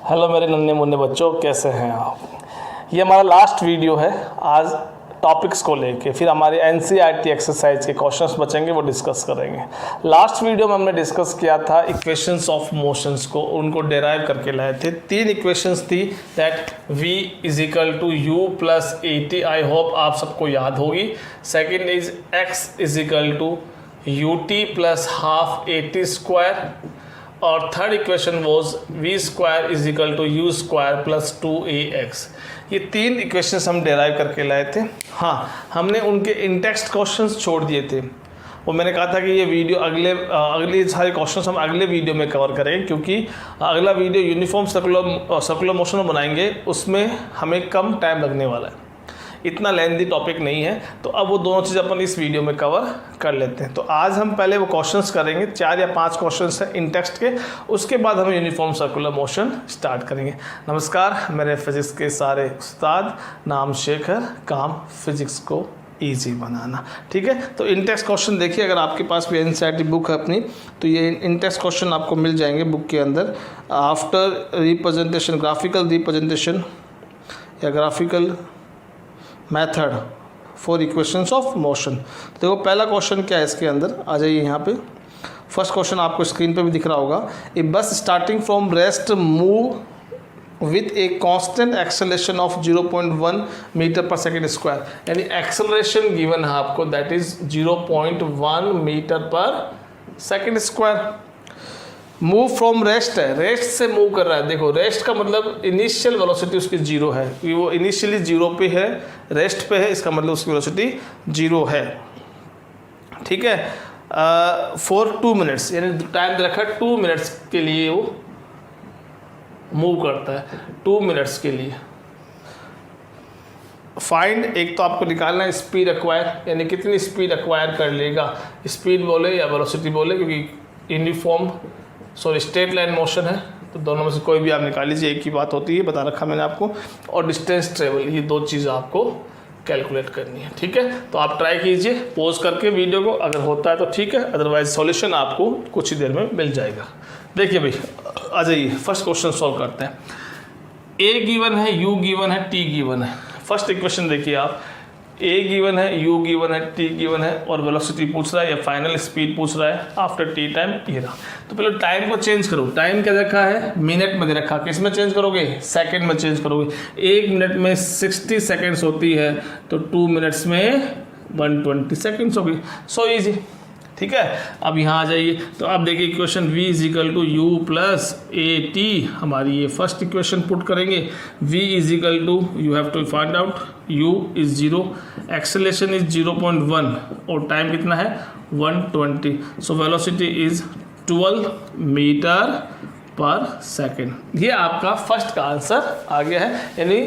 Hello मेरे नन्हे मुन्ने बच्चों, कैसे हैं आप। ये हमारा लास्ट वीडियो है आज टॉपिक्स को लेके, फिर हमारे एनसीईआरटी एक्सरसाइज के क्वेश्चंस बचेंगे, वो डिस्कस करेंगे। लास्ट वीडियो में हमने डिस्कस किया था इक्वेशंस ऑफ मोशंस को, उनको डेराइव करके लाए थे। 3 इक्वेशंस थी, that v is equal to u plus a t, I hope आप सबको याद होगी। Second is x is equal to u t plus half a t square, और third equation was v square is equal to u square plus 2ax। ये 3 equations हम derive करके लाए थे। हाँ, हमने उनके इंटेक्स्ट क्वेश्चंस छोड़ दिए थे, और मैंने कहा था कि ये वीडियो अगले सारे क्वेश्चंस हम अगले वीडियो में कवर करेंगे, क्योंकि अगला वीडियो यूनिफॉर्म सर्कुलर मोशन बनाएंगे, उसमें हमें कम टाइम लगने वाला है, इतना लेंथी टॉपिक नहीं है। तो अब वो दोनों चीज़ अपन इस वीडियो में कवर कर लेते हैं। तो आज हम पहले वो क्वेश्चंस करेंगे, 4 या 5 क्वेश्चंस हैं इन टेक्स्ट के, उसके बाद हम यूनिफॉर्म सर्कुलर मोशन स्टार्ट करेंगे। नमस्कार, मेरे फिजिक्स के सारे उस्ताद, नाम शेखर, काम फिजिक्स को ईजी बनाना। ठीक है, तो इन टेक्स्ट क्वेश्चन देखिए, अगर आपके पास भी एनसीईआरटी बुक है अपनी, तो ये इन टेक्स्ट क्वेश्चन आपको मिल जाएंगे बुक के अंदर। आफ्टर रिप्रेजेंटेशन, ग्राफिकल रिप्रेजेंटेशन या graphical method for equations of motion. देखो पहला क्वेश्चन क्या है इसके अंदर, आ जाइए यहाँ पे। फर्स्ट क्वेश्चन आपको स्क्रीन पे भी दिख रहा होगा। A bus starting from rest move with a constant acceleration of 0.1 meter per second square, यानी एक्सेलरेशन गिवन है आपको, that is 0.1 meter per second square. Move from rest है, रेस्ट से मूव कर रहा है। देखो रेस्ट का मतलब इनिशियल वेलोसिटी उसकी 0 है, कि वो इनिशियली 0 पे है, रेस्ट पे है, इसका मतलब उसकी वेलोसिटी 0 है। ठीक है, फॉर 2 मिनट्स, यानी टाइम दे रखा है 2 मिनट्स के लिए वो मूव करता है, 2 मिनट्स के लिए। फाइंड, एक तो आपको निकालना है स्पीड एक्वायर, यानी कितनी स्पीड एक्वायर कर लेगा, स्पीड बोले या वेलोसिटी बोले, क्योंकि यूनिफॉर्म स्ट्रेट लाइन मोशन है, तो दोनों में से कोई भी आप निकाल लीजिए, एक ही बात होती है, बता रखा मैंने आपको। और डिस्टेंस ट्रेवल, ये 2 चीज़ें आपको कैलकुलेट करनी है। ठीक है, तो आप ट्राई कीजिए पॉज करके वीडियो को, अगर होता है तो ठीक है, अदरवाइज सॉल्यूशन आपको कुछ ही देर में मिल जाएगा। देखिए भाई, आ जाइए फर्स्ट क्वेश्चन सॉल्व करते हैं। ए गिवन है, यू गिवन है, टी गिवन है। फर्स्ट इक्वेशन देखिए आप, ए गिवन है, यू गिवन है, टी गिवन है, और वेलोसिटी पूछ रहा है या फाइनल स्पीड पूछ रहा है आफ्टर टी टाइम, ये रहा। तो पहले टाइम को चेंज करो। टाइम क्या रखा है, मिनट में दे रखा, किस में चेंज करोगे, सेकंड में चेंज करोगे। 1 मिनट में 60 सेकंड्स होती है, तो 2 मिनट्स में 120 सेकंड्स होगी। So easy. ठीक है, अब यहाँ आ जाइए, तो आप देखिए equation v is equal to u plus a t, हमारी ये फर्स्ट इक्वेशन पुट करेंगे। v is equal to, you have to find out, u is 0, acceleration is 0.1, और टाइम कितना है 120। So velocity is 12 meter per second. ये आपका first का answer आ गया है, यानी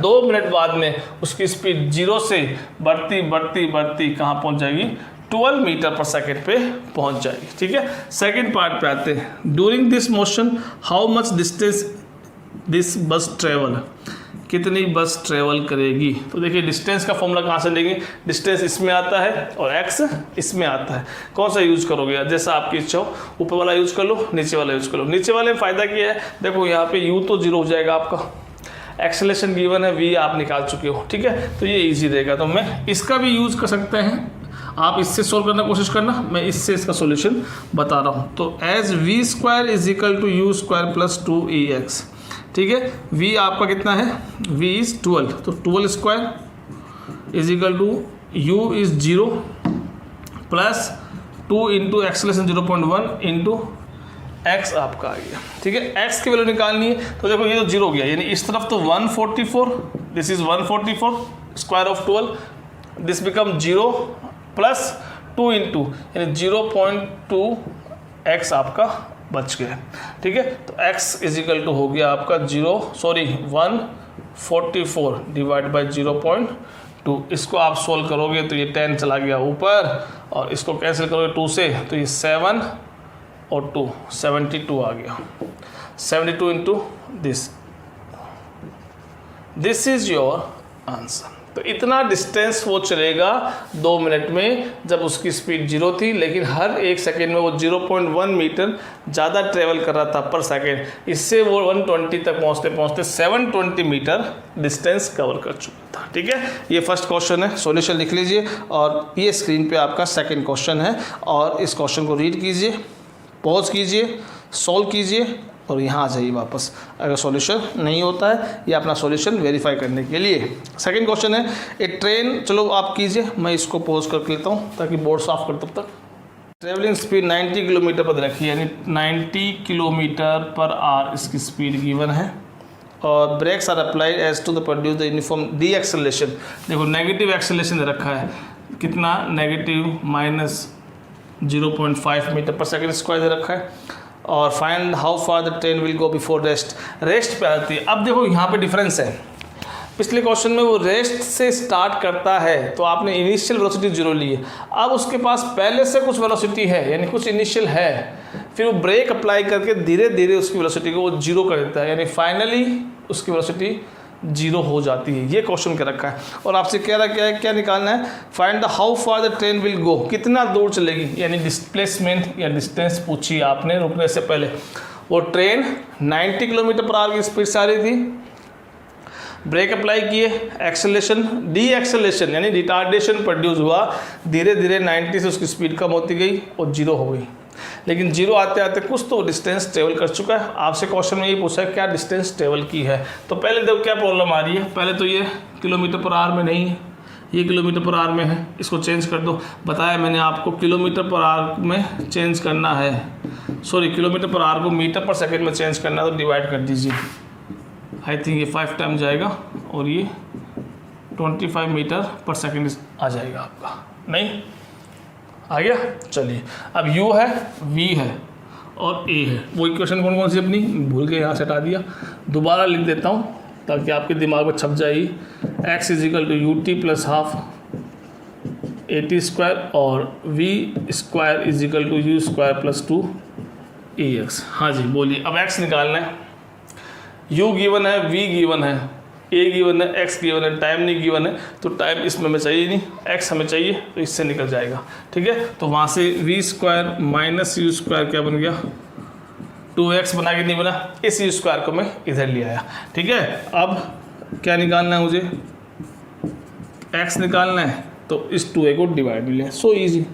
2 मिनट बाद में उसकी स्पीड 0 से बढ़ती बढ़ती बढ़ती कहाँ पहुँच जाएगी, 12 मीटर पर सेकेंड पे पहुंच जाएगी। ठीक है, सेकेंड पार्ट पे आते हैं। During this motion how much distance this बस ट्रेवल, कितनी बस ट्रेवल करेगी। तो देखिए डिस्टेंस का फॉर्मूला कहाँ से लेंगे, डिस्टेंस इसमें आता है और एक्स इसमें आता है। कौन सा यूज करोगे, जैसा आपकी इच्छा हो, ऊपर वाला यूज कर लो, नीचे वाला यूज कर लो। नीचे वाले में फ़ायदा क्या है, देखो यहाँ पे यू तो 0 हो जाएगा आपका, एक्सेलरेशन गिवन है, वी आप निकाल चुके हो। ठीक है, तो ये ईजी रहेगा। तो मैं इसका भी यूज़ कर सकते हैं, आप इससे सोल्व करने की कोशिश करना, मैं इससे इसका सॉल्यूशन बता रहा हूँ। तो as v square is equal to u square plus 2ax। ठीक है, v आपका कितना है, v इज 12, तो 12 square is equal to u is 0 plus 2 into acceleration 0.1 into x आपका आ गया। ठीक है, x की वैल्यू निकालनी है, तो देखो ये तो 0 हो गया, यानी इस तरफ तो 144, this is 144 square of 12, this become 0 plus 2 into, यानी 0.2 x आपका बच गया। ठीक है, तो x इज इक्वल टू हो गया आपका 144 डिवाइड बाई 0.2। इसको आप सोल्व करोगे तो ये 10 चला गया ऊपर, और इसको कैंसिल करोगे 2 से, तो ये 7 और 2 72 आ गया। 72 into this is your answer. तो इतना डिस्टेंस वो चलेगा 2 मिनट में, जब उसकी स्पीड 0 थी, लेकिन हर 1 सेकेंड में वो 0.1 मीटर ज़्यादा ट्रेवल कर रहा था पर सेकेंड। इससे वो 120 तक पहुँचते पहुँचते 720 मीटर डिस्टेंस कवर कर चुका था। ठीक है, ये फर्स्ट क्वेश्चन है, सॉल्यूशन लिख लीजिए और ये स्क्रीन पे आपका सेकंड क्वेश्चन है। और इस क्वेश्चन को रीड कीजिए, पॉज कीजिए, सॉल्व कीजिए और यहाँ आ जाइए वापस अगर सॉल्यूशन नहीं होता है, या अपना सॉल्यूशन वेरीफाई करने के लिए। सेकंड क्वेश्चन है ए ट्रेन, चलो आप कीजिए, मैं इसको पॉज करके लेता हूँ ताकि बोर्ड साफ कर। तब तक ट्रेवलिंग स्पीड 90 किलोमीटर पर रखी है, यानी 90 किलोमीटर पर आवर इसकी स्पीड गिवन है। और brakes are applied as to the produce the uniform deceleration. देखो नेगेटिव एक्सेलरेशन दे रखा है, कितना negative -0.5 meter per second square दे रखा है। और find how far the train will go before rest, rest पे आती है। अब देखो यहाँ पे डिफरेंस है, पिछले क्वेश्चन में वो रेस्ट से स्टार्ट करता है तो आपने इनिशियल वेलोसिटी 0 ली है, अब उसके पास पहले से कुछ वेलोसिटी है, यानी कुछ इनिशियल है, फिर वो ब्रेक अप्लाई करके धीरे धीरे उसकी वेलोसिटी को वो 0 कर देता है, यानी फाइनली उसकी वेलोसिटी 0 हो जाती है। ये क्वेश्चन क्या रखा है और आपसे कह रहा क्या है, क्या निकालना है, find the how far the train will गो, कितना दूर चलेगी, यानी डिस्प्लेसमेंट या डिस्टेंस पूछी आपने रुकने से पहले। वो ट्रेन 90 किलोमीटर पर आवर की स्पीड से आ रही थी, ब्रेक अप्लाई किए, एक्सेलेरेशन डी एक्सेलेरेशन यानी रिटार्डेशन प्रोड्यूस हुआ, धीरे धीरे 90 से उसकी स्पीड कम होती गई और 0 हो गई। लेकिन 0 आते आते कुछ तो डिस्टेंस ट्रेवल कर चुका है। आपसे क्वेश्चन में ये पूछा है क्या डिस्टेंस ट्रेवल की है। तो पहले देखो क्या प्रॉब्लम आ रही है, पहले तो ये किलोमीटर पर आवर में नहीं है, ये किलोमीटर पर आवर में है, इसको चेंज कर दो। बताया मैंने आपको किलोमीटर पर आवर में चेंज करना है, सॉरी किलोमीटर पर आवर को मीटर पर सेकेंड में चेंज करना है, तो डिवाइड कर दीजिए। आई थिंक ये 5 टाइम जाएगा और ये 25 मीटर पर सेकेंड आ जाएगा आपका, नहीं आ गया। चलिए अब u है, v है और a है। वो इक्वेशन कौन कौन सी अपनी भूल के यहाँ से हटा दिया, दोबारा लिख देता हूँ ताकि आपके दिमाग में छप जाए। x = ut + ½ at² और v² = u² + 2ax। हाँ जी बोलिए, अब x निकालना है। u गिवन है, v गिवन है, a गिवन है, x गिवन है, टाइम नहीं गिवन है, तो टाइम इसमें हमें चाहिए नहीं, x हमें चाहिए, तो इससे निकल जाएगा। ठीक है, तो वहाँ से v² - u² क्या बन गया, 2x बना के नहीं बना, इस u² को मैं इधर ले आया। ठीक है, अब क्या निकालना है मुझे, x निकालना है, तो इस 2a को डिवाइड में लें, सो ईजी।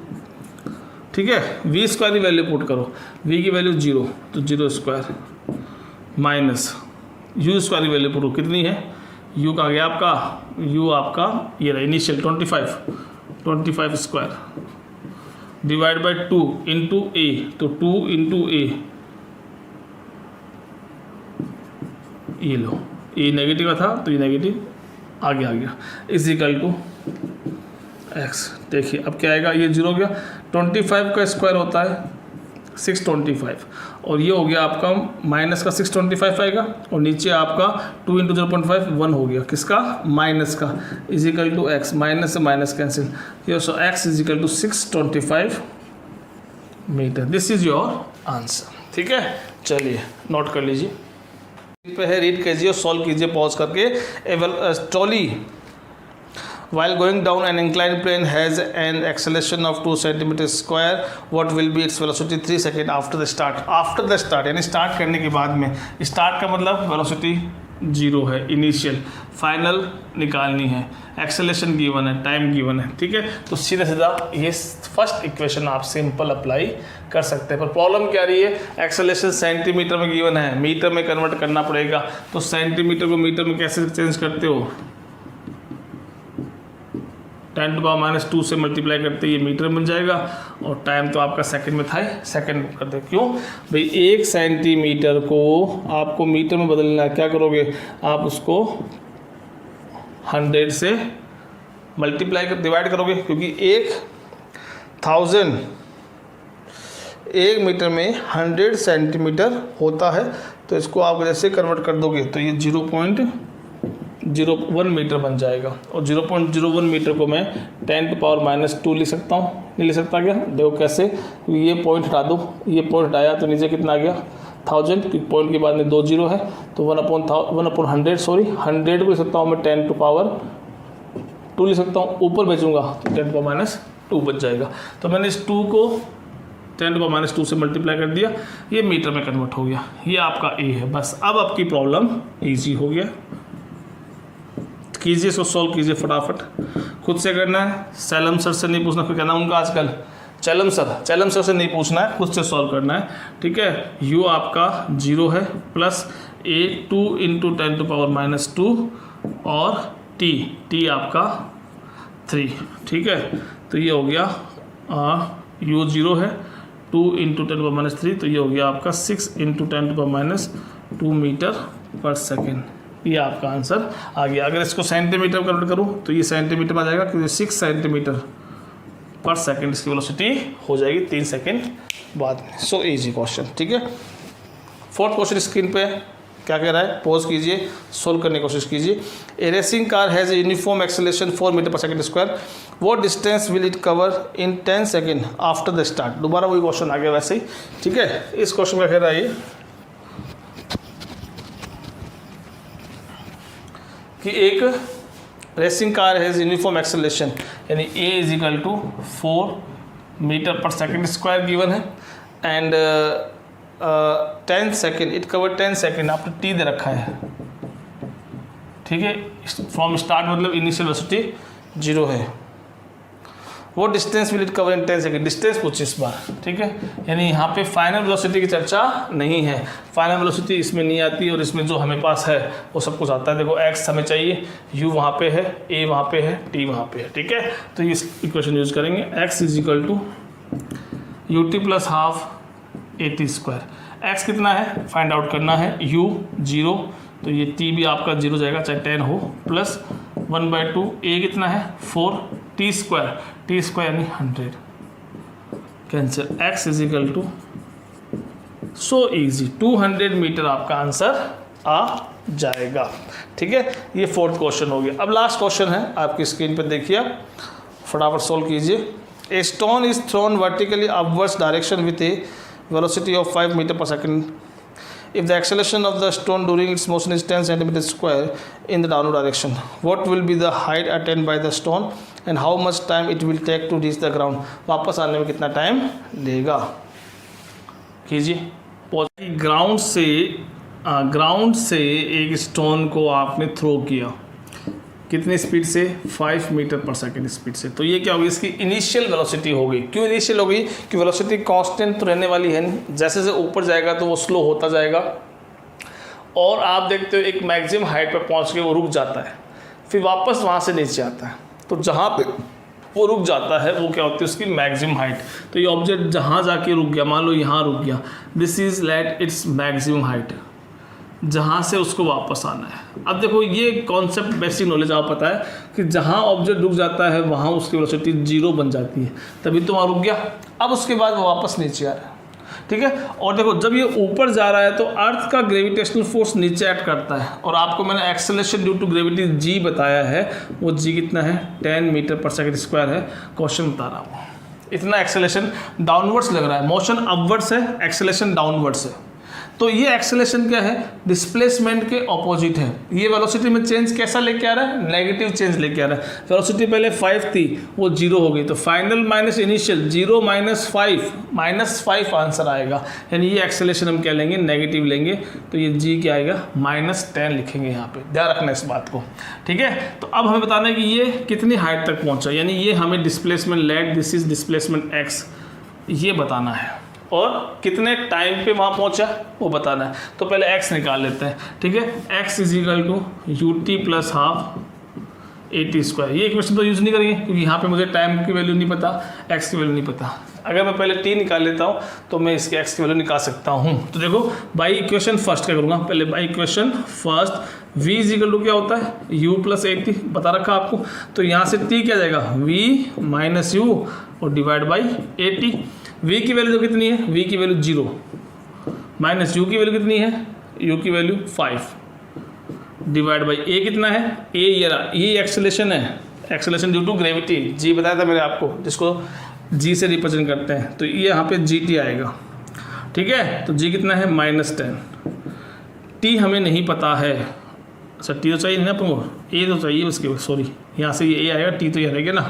ठीक है, v² की वैल्यू पुट करो, v की वैल्यू 0 तो 0² माइनस u² की वैल्यू पुट कितनी है, u का गया आपका, u आपका ये रहा initial 25² divide by 2 into a, तो 2 इंटू a, ये लो, ये नेगेटिव था तो ये नेगेटिव आगे आ गया, = x। देखिए अब क्या आएगा, ये 0 हो गया, 25 का स्क्वायर होता है 625 और ये हो गया आपका माइनस का 625 आएगा और नीचे आपका 2 × 0.5 1 हो गया, किसका, माइनस का, = x, माइनस से माइनस कैंसिल, ये so x = 625 meter. This is your answer. ठीक है, चलिए नोट कर लीजिए, पे है, रीड कीजिए और सॉल्व कीजिए पॉज करके। Trolley while going down an inclined plane has an acceleration of 2 cm², what will be its velocity 3 seconds after the start। after the start यानी स्टार्ट करने के बाद में, स्टार्ट का मतलब वेलोसिटी 0 है, इनिशियल, फाइनल निकालनी है, एक्सेलरेशन गिवन है, टाइम गिवन है। ठीक है, तो सीधा सीधा ये फर्स्ट इक्वेशन आप सिंपल अप्लाई कर सकते हैं। पर प्रॉब्लम क्या रही है, एक्सेलरेशन सेंटीमीटर में गिवन है, मीटर में कन्वर्ट करना पड़ेगा, तो सेंटीमीटर को मीटर में कैसे चेंज करते हो, 10⁻² से मल्टीप्लाई करते ये मीटर बन जाएगा और टाइम तो आपका सेकंड में था ही, सेकंड कर दे। क्यों भाई, 1 सेंटीमीटर को आपको मीटर में बदलना है, क्या करोगे आप उसको 100 से मल्टीप्लाई कर डिवाइड करोगे, क्योंकि 1000 1 मीटर में 100 सेंटीमीटर होता है, तो इसको आप जैसे कन्वर्ट कर दोगे तो ये 0.01 मीटर बन जाएगा। और 0.01 मीटर को मैं 10⁻² लिख सकता हूँ, नहीं लिख सकता क्या, देखो कैसे, ये पॉइंट हटा दो, ये पॉइंट हटाया तो नीचे कितना आ गया 1000, क्योंकि पॉइंट के बाद में 2 0 है, तो 1/100 सॉरी 100 को लिख सकता हूँ मैं 2 लिख सकता हूँ, ऊपर भेजूंगा तो 10⁻² बच जाएगा। तो मैंने इस 2 को 10⁻² से मल्टीप्लाई कर दिया, ये मीटर में कन्वर्ट हो गया। ये आपका ए है। बस अब आपकी प्रॉब्लम ईजी हो गया। कीजिए, इसको सॉल्व कीजिए फटाफट, खुद से करना है, सैलम सर से नहीं पूछना। फिर कहना उनका आजकल चैलम सर से नहीं पूछना है, खुद से सॉल्व करना है। ठीक है, u आपका 0 है प्लस a 2 × 10⁻², और t आपका 3। ठीक है, तो ये हो गया u 0 है 2 × 10⁻³ तो ये हो गया आपका 6 × 10⁻² मीटर/सेकेंड। ये आपका आंसर आ गया। अगर इसको सेंटीमीटर कन्वर्ट करूँ तो ये सेंटीमीटर में आ जाएगा, क्योंकि 6 सेंटीमीटर/सेकेंड इसकी वेलोसिटी हो जाएगी 3 सेकेंड बाद में। So easy question. ठीक है, 4th क्वेश्चन स्क्रीन पे क्या कह रहा है, पॉज कीजिए, सोल्व करने की कोशिश कीजिए। A racing car has a uniform acceleration 4 मीटर/सेकेंड²। What distance will it cover in 10 second after the start. दोबारा वही क्वेश्चन आ गया वैसे ही। ठीक है, इस क्वेश्चन का कह रहा है ये कि एक racing car has uniform acceleration, यानी a = 4 मीटर/सेकेंड² गिवन है, and 10 second, it cover 10 second after t दे रखा है। ठीक है, फ्रॉम स्टार्ट मतलब इनिशियल वेलोसिटी 0 है। वो distance will it cover in 10 second, distance पूछे इस बार। ठीक है, यानी यहाँ पे फाइनल वेलोसिटी की चर्चा नहीं है, फाइनल वेलोसिटी इसमें नहीं आती, और इसमें जो हमें पास है वो सब कुछ आता है। देखो x हमें चाहिए, u वहाँ पे है, a वहाँ पे है, t वहाँ पे है। ठीक है, तो ये इक्वेशन यूज करेंगे, x = ut + ½ at²। x कितना है फाइंड आउट करना है, u 0 तो ये t भी आपका 0 जाएगा चाहे 10 हो, प्लस 1/2 a कितना है 4 t² यानी 100 cancel. x = so easy 200 metre आपका आंसर आ जाएगा। ठीक है, ये 4th क्वेश्चन हो गया। अब लास्ट क्वेश्चन है, आपकी स्क्रीन पर देखिए, फटाफट सोल्व कीजिए। A stone is thrown vertically upwards direction with A velocity of 5 मीटर/सेकेंड। If the acceleration of the stone during its motion is 10 cm² in the downward direction, what will be the height attained by the stone and how much time it will take to reach the ground? वापस आने में कितना time लेगा, कीजिए। Ground से एक stone को आपने थ्रो किया, कितनी स्पीड से 5 मीटर/सेकेंड स्पीड से। तो ये क्या होगी, इसकी इनिशियल वेलोसिटी होगी। क्यों इनिशियल होगी, कि वेलोसिटी कांस्टेंट तो रहने वाली है नहीं, जैसे जैसे ऊपर जाएगा तो वो स्लो होता जाएगा, और आप देखते हो एक मैक्सिमम हाइट पर पहुंच के वो रुक जाता है, फिर वापस वहाँ से नीचे आता है। तो जहाँ पे वो रुक जाता है वो क्या होती है, उसकी मैक्सिमम हाइट। तो ये ऑब्जेक्ट जहाँ जाके रुक गया, मान लो यहाँ रुक गया, this is let it's maximum height, जहाँ से उसको वापस आना है। अब देखो ये कॉन्सेप्ट बेसिक नॉलेज आप पता है कि जहाँ ऑब्जेक्ट रुक जाता है वहाँ उसकी वेलोसिटी 0 बन जाती है, तभी तो वहाँ रुक गया। अब उसके बाद वो वापस नीचे आ रहा है। ठीक है, और देखो जब ये ऊपर जा रहा है तो अर्थ का ग्रेविटेशनल फोर्स नीचे एक्ट करता है, और आपको मैंने acceleration due to gravity g बताया है, वो g कितना है 10 मीटर/सेकेंड² है। क्वेश्चन बता रहा हूँ, इतना एक्सेलरेशन डाउनवर्ड्स लग रहा है, मोशन अपवर्ड्स है, एक्सेलरेशन डाउनवर्ड्स है। तो ये एक्सेलरेशन क्या है, डिस्प्लेसमेंट के ऑपोजिट है। ये वेलोसिटी में चेंज कैसा लेके आ रहा है, नेगेटिव चेंज लेके आ रहा है। वेलोसिटी पहले 5 थी, वो 0 हो गई, तो फाइनल माइनस इनिशियल 0 - 5 आंसर आएगा। यानी ये एक्सेलरेशन हम क्या लेंगे, नेगेटिव लेंगे, तो ये जी क्या आएगा -10 लिखेंगे यहाँ पे, ध्यान रखना इस बात को। ठीक है, तो अब हमें बताना है कि ये कितनी हाइट तक पहुँचा, यानी ये हमें displacement let this is displacement x ये बताना है, और कितने टाइम पे वहाँ पहुँचा वो बताना है। तो पहले x निकाल लेते हैं। ठीक है, x = ut + ½ at²। ये इक्वेशन तो यूज़ नहीं करेंगे क्योंकि यहाँ पे मुझे टाइम की वैल्यू नहीं पता, x की वैल्यू नहीं पता। अगर मैं पहले t निकाल लेता हूँ तो मैं इसके x की वैल्यू निकाल सकता हूँ। तो देखो बाई इक्वेशन फर्स्ट क्या करूँगा, पहले बाई इक्वेशन फर्स्ट v = क्या होता है u + at बता रखा आपको। तो यहाँ से t क्या जाएगा v - u और डिवाइड बाई at। v की वैल्यू कितनी है, v की वैल्यू 0, माइनस u की वैल्यू कितनी है, u की वैल्यू 5, डिवाइड बाई a कितना है, a ये एक्सेलरेशन है, acceleration due to gravity, g बताया था मैंने आपको, जिसको g से रिप्रेजेंट करते हैं। तो ये यहाँ पे gt आएगा। ठीक है, तो g कितना है -10, t हमें नहीं पता है, अच्छा टी तो चाहिए ना अपन को, ए तो चाहिए उसके, सॉरी यहाँ से ये ए आएगा, टी तो ये रह गया ना,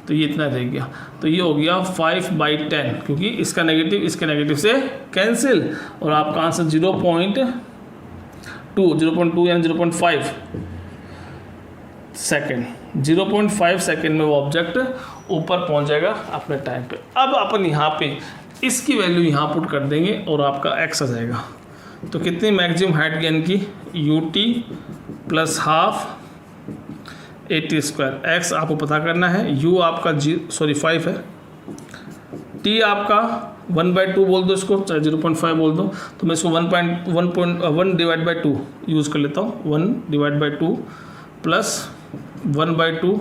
तो ये इतना रह गया, तो ये हो गया 5/10 क्योंकि इसका नेगेटिव इसके नेगेटिव से कैंसिल, और आपका आंसर 0.2 यानी 0.5 सेकेंड, 0.5 सेकेंड में वो ऑब्जेक्ट ऊपर पहुंच जाएगा अपने टाइम पे। अब अपन यहाँ पे इसकी वैल्यू यहाँ पुट कर देंगे और आपका x आ जाएगा। तो कितनी मैक्सिमम हाइट गेन की, ut plus half AT², x आपको पता करना है, u आपका 5 है, t आपका 1/2 बोल दो इसको, चाहे 0.5 बोल दो, तो मैं इसको 1/2 यूज़ कर लेता हूँ, 1/2 प्लस 1/2,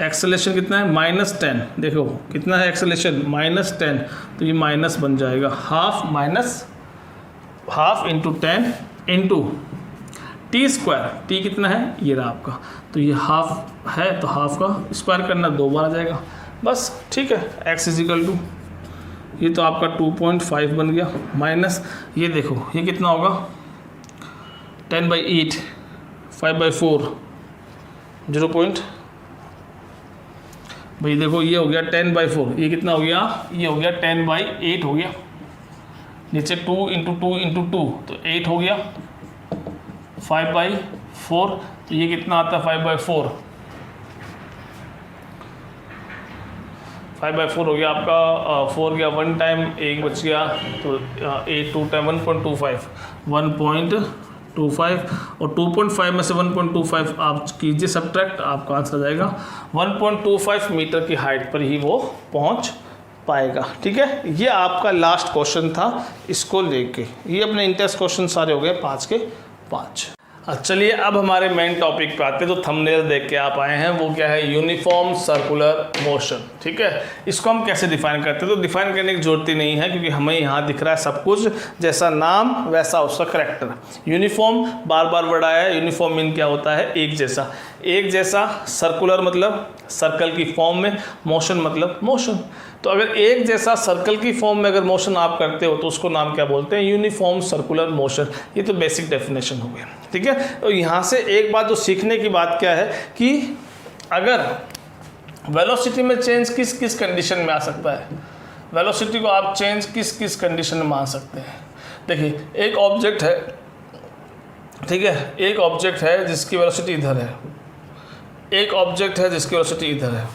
एक्सेलेरेशन कितना है -10, देखो कितना है एक्सेलेरेशन -10, तो ये माइनस बन जाएगा, half into 10 into t², t कितना है ये रहा आपका, तो ये हाफ है तो हाफ का स्क्वायर करना 2 बार आ जाएगा, बस ठीक है। x इजिकल टू ये तो आपका 2.5 बन गया, माइनस ये देखो ये कितना होगा 10/8, 5/4 0. भाई देखो ये हो गया 10/4, ये कितना हो गया, ये हो गया 10/8 हो गया, नीचे 2 इंटू 2 इंटू 2 तो 8 हो गया, 5/4 तो ये कितना आता है 5/4 हो गया आपका, 4 गया 1 टाइम, 1 बच गया, तो 8 2 टाइम 1.25 और 2.5 में से 1.25 आप कीजिए सब्ट्रैक्ट, आपका आंसर आ जाएगा 1.25 मीटर की हाइट पर ही वो पहुंच पाएगा। ठीक है, ये आपका लास्ट क्वेश्चन था, इसको लेके ये अपने इंटरेस्ट क्वेश्चन सारे हो गए 5 के 5। चलिए अब हमारे मेन टॉपिक पे आते हैं। तो थंबनेल देख के आप आए हैं, वो क्या है, यूनिफॉर्म सर्कुलर मोशन। ठीक है, इसको हम कैसे डिफाइन करते हैं, तो डिफाइन करने की जरूरत ही नहीं है क्योंकि हमें यहाँ दिख रहा है सब कुछ, जैसा नाम वैसा उसका करेक्टर। यूनिफॉर्म बार बार वर्ड आया है, यूनिफॉर्म मीन क्या होता है, एक जैसा। एक जैसा, सर्कुलर मतलब सर्कल की फॉर्म में, मोशन मतलब मोशन। तो अगर एक जैसा सर्कल की फॉर्म में अगर मोशन आप करते हो तो उसको नाम क्या बोलते हैं, यूनिफॉर्म सर्कुलर मोशन। ये तो बेसिक डेफिनेशन हो गया। ठीक है, तो यहाँ से एक बात जो सीखने की बात क्या है कि अगर वेलोसिटी में चेंज किस किस कंडीशन में आ सकता है, वेलोसिटी को आप चेंज किस किस कंडीशन में मान सकते हैं। देखिए एक ऑब्जेक्ट है, ठीक है, एक ऑब्जेक्ट है जिसकी वेलोसिटी इधर है, एक ऑब्जेक्ट है जिसकी वेलोसिटी इधर है।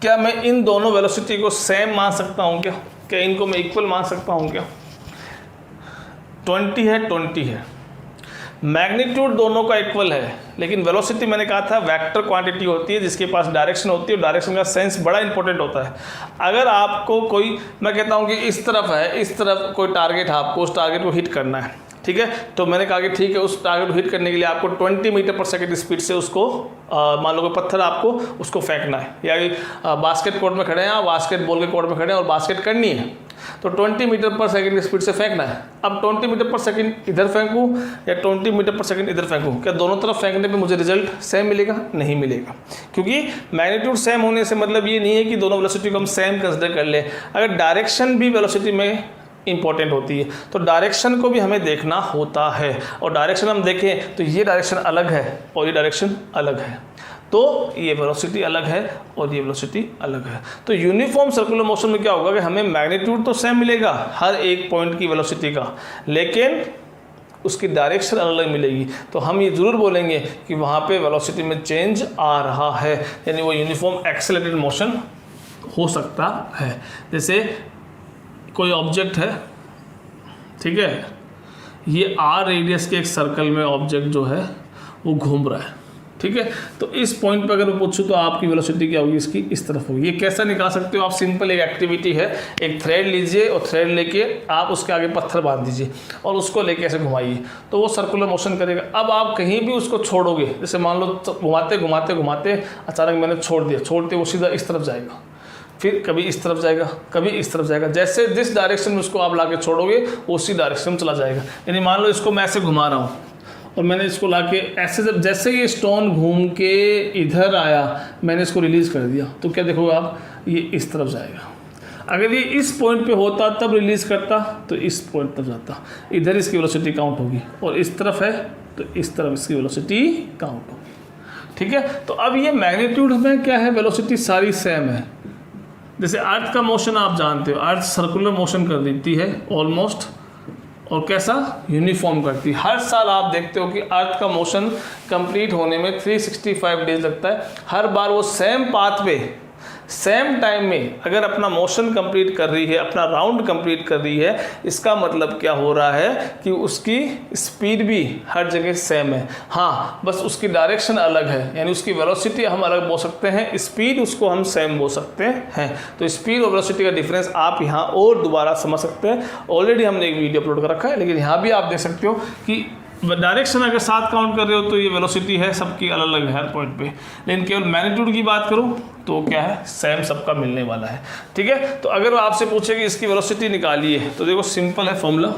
क्या मैं इन दोनों वेलोसिटी को सेम मान सकता हूँ क्या इनको मैं इक्वल मान सकता हूँ क्या? 20 है 20 है, मैग्नीट्यूड दोनों का इक्वल है, लेकिन वेलोसिटी मैंने कहा था वेक्टर क्वांटिटी होती है जिसके पास डायरेक्शन होती है, और डायरेक्शन का सेंस बड़ा इंपॉर्टेंट होता है। अगर आपको कोई, मैं कहता हूँ कि इस तरफ है, इस तरफ कोई टारगेट है, आपको उस टारगेट को हिट करना है, ठीक है, तो मैंने कहा कि ठीक है, उस टारगेट को हिट करने के लिए आपको 20 मीटर पर सेकंड स्पीड से उसको मान लो कि पत्थर आपको उसको फेंकना है, या बास्केट कोर्ट में खड़े हैं आप, बास्केट बॉल के कोर्ट में खड़े हैं और बास्केट करनी है, तो 20 मीटर पर सेकंड की स्पीड से फेंकना है। अब 20 मीटर पर सेकंड इधर फेंकूँ या 20 मीटर पर सेकंड इधर फेंकूँ, क्या दोनों तरफ फेंकने पे मुझे रिजल्ट सेम मिलेगा? नहीं मिलेगा, क्योंकि मैग्नीट्यूड सेम होने से मतलब ये नहीं है कि दोनों वेलोसिटी को हम सेम कंसिडर कर लें। अगर डायरेक्शन भी वेलोसिटी में इंपॉर्टेंट होती है तो डायरेक्शन को भी हमें देखना होता है, और डायरेक्शन हम देखें तो ये डायरेक्शन अलग है और ये डायरेक्शन अलग है, तो ये वेलोसिटी अलग है और ये वेलोसिटी अलग है। तो यूनिफॉर्म सर्कुलर मोशन में क्या होगा कि हमें मैग्नीट्यूड तो सेम मिलेगा हर एक पॉइंट की वेलोसिटी का, लेकिन उसकी डायरेक्शन अलग अलग मिलेगी। तो हम ये ज़रूर बोलेंगे कि वहाँ पे वेलोसिटी में चेंज आ रहा है, यानी वो यूनिफॉर्म एक्सेलरेटेड मोशन हो सकता है। जैसे कोई ऑब्जेक्ट है, ठीक है, ये r रेडियस के एक सर्कल में ऑब्जेक्ट जो है वो घूम रहा है, ठीक है, तो इस पॉइंट पर अगर मैं पूछूं तो आपकी वेलोसिटी क्या होगी, इसकी इस तरफ होगी। ये कैसा निकाल सकते हो आप? सिंपल एक एक्टिविटी है, एक थ्रेड लीजिए और थ्रेड लेके आप उसके आगे पत्थर बांध दीजिए और उसको लेके ऐसे घुमाइए, तो वो सर्कुलर मोशन करेगा। अब आप कहीं भी उसको छोड़ोगे, जैसे मान लो घुमाते घुमाते घुमाते अचानक मैंने छोड़ दिया, वो सीधा इस तरफ जाएगा, फिर कभी इस तरफ जाएगा, कभी इस तरफ जाएगा। जैसे जिस डायरेक्शन में उसको आप लाके छोड़ोगे वो उसी डायरेक्शन में चला जाएगा। यानी मान लो इसको मैं ऐसे घुमा रहा हूँ और मैंने इसको लाके ऐसे, जब जैसे ये स्टोन घूम के इधर आया मैंने इसको रिलीज़ कर दिया, तो क्या देखोगे आप, ये इस तरफ जाएगा। अगर ये इस पॉइंट पे होता तब रिलीज करता तो इस पॉइंट तक जाता, इधर इसकी वेलोसिटी काउंट होगी, और इस तरफ है तो इस तरफ इसकी वेलोसिटी काउंट होगी। ठीक है, तो अब ये मैग्नीट्यूड में क्या है, वेलोसिटी सारी सेम है। जैसे अर्थ का मोशन आप जानते हो, अर्थ सर्कुलर मोशन कर देती है ऑलमोस्ट, और कैसा, यूनिफॉर्म करती है। हर साल आप देखते हो कि अर्थ का मोशन कंप्लीट होने में 365 डेज लगता है। हर बार वो सेम पाथ पे सेम टाइम में अगर अपना मोशन कंप्लीट कर रही है, अपना राउंड कंप्लीट कर रही है, इसका मतलब क्या हो रहा है कि उसकी स्पीड भी हर जगह सेम है। हाँ, बस उसकी डायरेक्शन अलग है, यानी उसकी वेलोसिटी हम अलग बोल सकते हैं, स्पीड उसको हम सेम बोल सकते हैं। तो स्पीड और वेलोसिटी का डिफरेंस आप यहाँ और दोबारा समझ सकते हैं। ऑलरेडी हमने एक वीडियो अपलोड कर रखा है, लेकिन यहाँ भी आप देख सकते हो कि डायरेक्शन अगर साथ काउंट कर रहे हो तो ये वेलोसिटी है सबकी अलग अलग है हर पॉइंट पे, लेकिन केवल मैग्नीट्यूड की बात करूं तो क्या है, सेम सबका मिलने वाला है। ठीक है, तो अगर आपसे पूछे कि इसकी वेलोसिटी निकालिए तो देखो सिंपल है फॉर्मूला,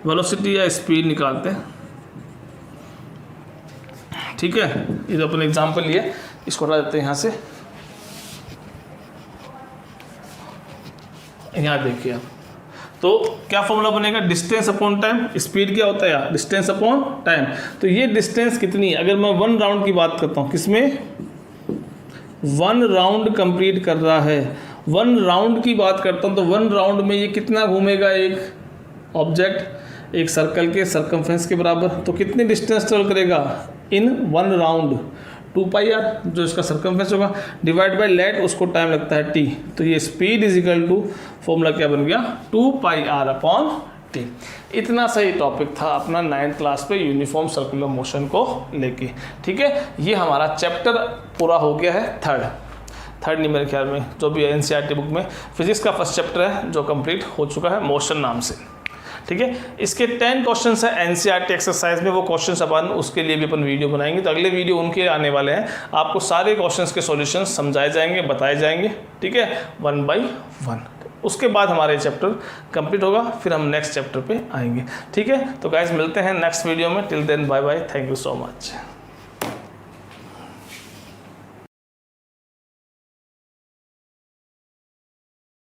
वेलोसिटी या स्पीड निकालते हैं। ठीक है, ये तो अपने एग्जाम्पल लिए, इसको हटा देते हैं यहाँ से। यहाँ देखिए आप, तो क्या फॉर्मूला बनेगा, डिस्टेंस अपॉन टाइम। स्पीड क्या होता है यार, डिस्टेंस अपॉन टाइम। तो ये डिस्टेंस कितनी, अगर मैं 1 राउंड की बात करता हूँ, किसमें 1 राउंड कंप्लीट कर रहा है, 1 राउंड की बात करता हूँ, तो 1 राउंड में ये कितना घूमेगा, एक ऑब्जेक्ट एक सर्कल के सर्कमफ्रेंस के बराबर। तो कितनी डिस्टेंस ट्रेवल करेगा इन 1 राउंड, 2πr जो इसका सर्कमफ्रेंस होगा, डिवाइड बाय लेट, उसको टाइम लगता है t। तो ये speed is equal to, formula क्या बन गया, 2πr अपॉन t। इतना सही टॉपिक था अपना 9th क्लास पे यूनिफॉर्म सर्कुलर मोशन को लेके। ठीक है, ये हमारा चैप्टर पूरा हो गया है, थर्ड नहीं मेरे ख्याल में, जो भी है NCERT बुक में फिजिक्स का फर्स्ट चैप्टर है जो कंप्लीट हो चुका है मोशन नाम से। ठीक है, इसके 10 क्वेश्चंस है NCERT एक्सरसाइज में, वो क्वेश्चंस अपन उसके लिए भी अपन वीडियो बनाएंगे। तो अगले वीडियो उनके आने वाले हैं, आपको सारे क्वेश्चंस के सॉल्यूशंस समझाए जाएंगे, बताए जाएंगे। ठीक है, 1 by 1। उसके बाद हमारे चैप्टर कंप्लीट होगा, फिर हम नेक्स्ट चैप्टर पे आएंगे। ठीक है, तो गाइज मिलते हैं नेक्स्ट वीडियो में। Till then bye bye, thank you so much.